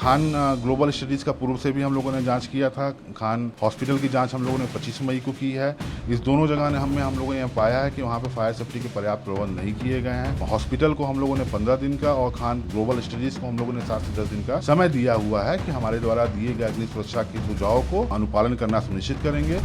Khan global studies का पूर्व से भी हम लोगों ने जांच किया था। खान हॉस्पिटल की जांच हम लोगों ने 25 मई को की है। इस दोनों जगह ने हम लोगों ने यह पाया है कि वहाँ पे फायर सेफ्टी के पर्याप्त प्रबंध नहीं किए गए हैं। हॉस्पिटल को हम लोगों ने 15 दिन का और खान ग्लोबल स्टडीज़ को हम लोगों ने 7 से 10 दिन का समय दिया हुआ है कि हमारे द्वारा दिए गए अग्नि सुरक्षा के सुझाव को अनुपालन करना सुनिश्चित करेंगे।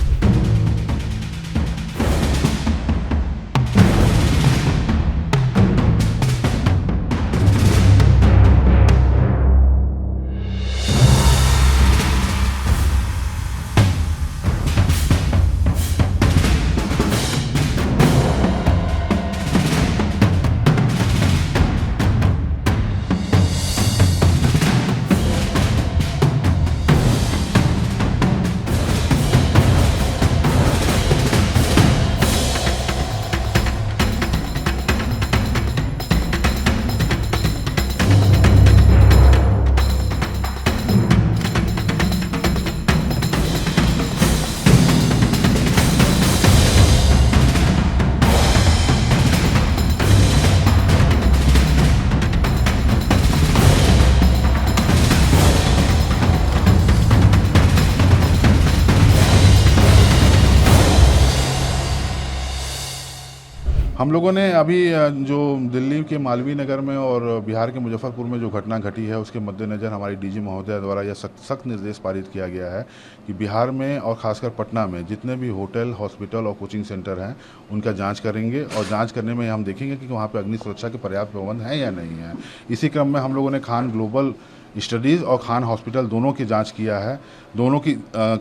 हम लोगों ने अभी जो दिल्ली के मालवीय नगर में और बिहार के मुजफ्फरपुर में जो घटना घटी है उसके मद्देनज़र हमारी डीजी महोदय द्वारा यह सख्त निर्देश पारित किया गया है कि बिहार में और ख़ासकर पटना में जितने भी होटल, हॉस्पिटल और कोचिंग सेंटर हैं उनका जांच करेंगे और जांच करने में हम देखेंगे कि वहाँ पे अग्नि सुरक्षा के पर्याप्त प्रबंध हैं या नहीं है। इसी क्रम में हम लोगों ने खान ग्लोबल स्टडीज़ और खान हॉस्पिटल दोनों की जांच किया है। दोनों की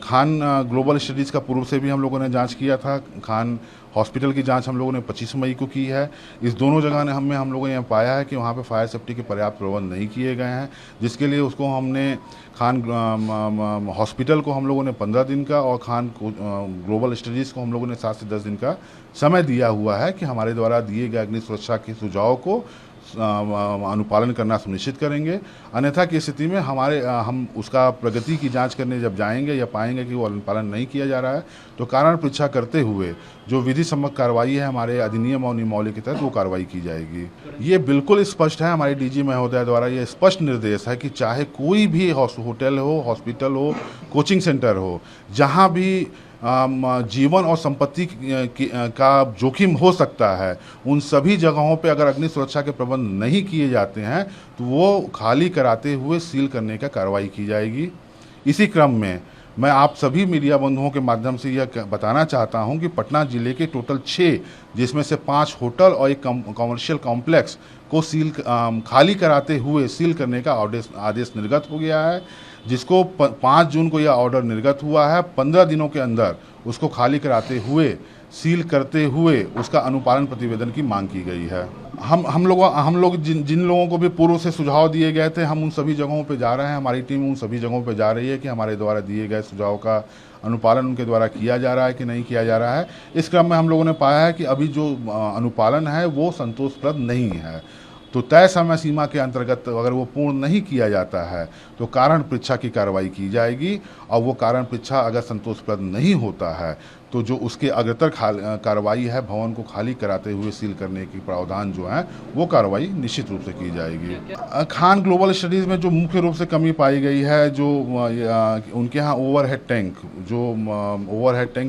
खान ग्लोबल स्टडीज़ का पूर्व से भी हम लोगों ने जांच किया था। खान हॉस्पिटल की जांच हम लोगों ने 25 मई को की है। इस दोनों जगह ने हम लोगों ने यह पाया है कि वहाँ पे फायर सेफ्टी के पर्याप्त प्रबंध नहीं किए गए हैं, जिसके लिए उसको हमने खान हॉस्पिटल को हम लोगों ने 15 दिन का और खान ग्लोबल स्टडीज़ को हम लोगों ने 7 से 10 दिन का समय दिया हुआ है कि हमारे द्वारा दिए गए अग्नि सुरक्षा के सुझाव को अनुपालन करना सुनिश्चित करेंगे। अन्यथा की स्थिति में हम उसका प्रगति की जांच करने जब जाएंगे या पाएंगे कि वो अनुपालन नहीं किया जा रहा है तो कारण परीक्षा करते हुए जो विधि सम्मत कार्रवाई है हमारे अधिनियम और नियमावली के तहत वो कार्रवाई की जाएगी। ये बिल्कुल स्पष्ट है, हमारे डीजी महोदय द्वारा ये स्पष्ट निर्देश है कि चाहे कोई भी होटल हो, हॉस्पिटल हो, कोचिंग सेंटर हो, जहाँ भी जीवन और संपत्ति का जोखिम हो सकता है, उन सभी जगहों पे अगर अग्नि सुरक्षा के प्रबंध नहीं किए जाते हैं तो वो खाली कराते हुए सील करने का कार्रवाई की जाएगी। इसी क्रम में मैं आप सभी मीडिया बंधुओं के माध्यम से यह बताना चाहता हूं कि पटना जिले के टोटल 6 जिसमें से 5 होटल और एक कमर्शियल कॉम्प्लेक्स को खाली कराते हुए सील करने का आदेश निर्गत हो गया है, जिसको 5 जून को यह ऑर्डर निर्गत हुआ है। 15 दिनों के अंदर उसको खाली कराते हुए सील करते हुए उसका अनुपालन प्रतिवेदन की मांग की गई है। हम लोग जिन लोगों को भी पूर्व से सुझाव दिए गए थे हम उन सभी जगहों पे जा रहे हैं। हमारी टीम उन सभी जगहों पे जा रही है कि हमारे द्वारा दिए गए सुझाव का अनुपालन उनके द्वारा किया जा रहा है कि नहीं किया जा रहा है। इस क्रम में हम लोगों ने पाया है कि अभी जो अनुपालन है वो संतोषप्रद नहीं है, तो तय समय सीमा के अंतर्गत अगर वो पूर्ण नहीं किया जाता है तो कारण परीक्षा की कार्रवाई की जाएगी और वो कारण परीक्षा अगर संतोषप्रद नहीं होता है तो जो उसके अग्रतर कार्रवाई है भवन को खाली कराते हुए सील करने की प्रावधान जो है वो कार्रवाई निश्चित रूप से की जाएगी। खान ग्लोबल स्टडीज़ में जो मुख्य रूप से कमी पाई गई है, जो उनके यहाँ ओवरहेड टैंक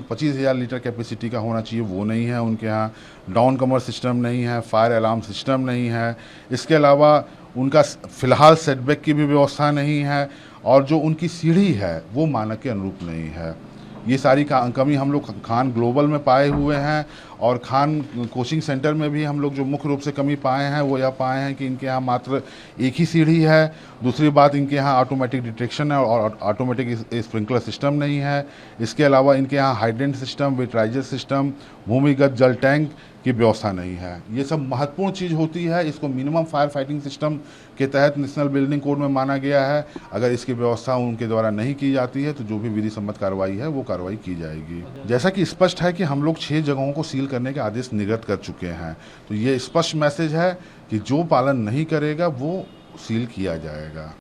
25,000 लीटर कैपेसिटी का होना चाहिए वो नहीं है। उनके यहाँ डाउन कमर सिस्टम नहीं है, फायर अलार्म सिस्टम नहीं है। इसके अलावा उनका फ़िलहाल सेटबैक की भी व्यवस्था नहीं है और जो उनकी सीढ़ी है वो मानक के अनुरूप नहीं है। ये सारी कमी हम लोग खान ग्लोबल में पाए हुए हैं और खान कोचिंग सेंटर में भी हम लोग जो मुख्य रूप से कमी पाए हैं वो यह पाए हैं कि इनके यहाँ मात्र एक ही सीढ़ी है। दूसरी बात, इनके यहाँ ऑटोमेटिक डिटेक्शन है और ऑटोमेटिक स्प्रिंकलर सिस्टम नहीं है। इसके अलावा इनके यहाँ हाइड्रेंट सिस्टम, वेटराइजर सिस्टम, भूमिगत जल टैंक की व्यवस्था नहीं है। ये सब महत्वपूर्ण चीज़ होती है। इसको मिनिमम फायर फाइटिंग सिस्टम के तहत नेशनल बिल्डिंग कोड में माना गया है। अगर इसकी व्यवस्था उनके द्वारा नहीं की जाती है तो जो भी विधि सम्मत कार्रवाई है वो कार्रवाई की जाएगी। जैसा कि स्पष्ट है कि हम लोग 6 जगहों को सील करने के आदेश निर्गत कर चुके हैं, तो ये स्पष्ट मैसेज है कि जो पालन नहीं करेगा वो सील किया जाएगा।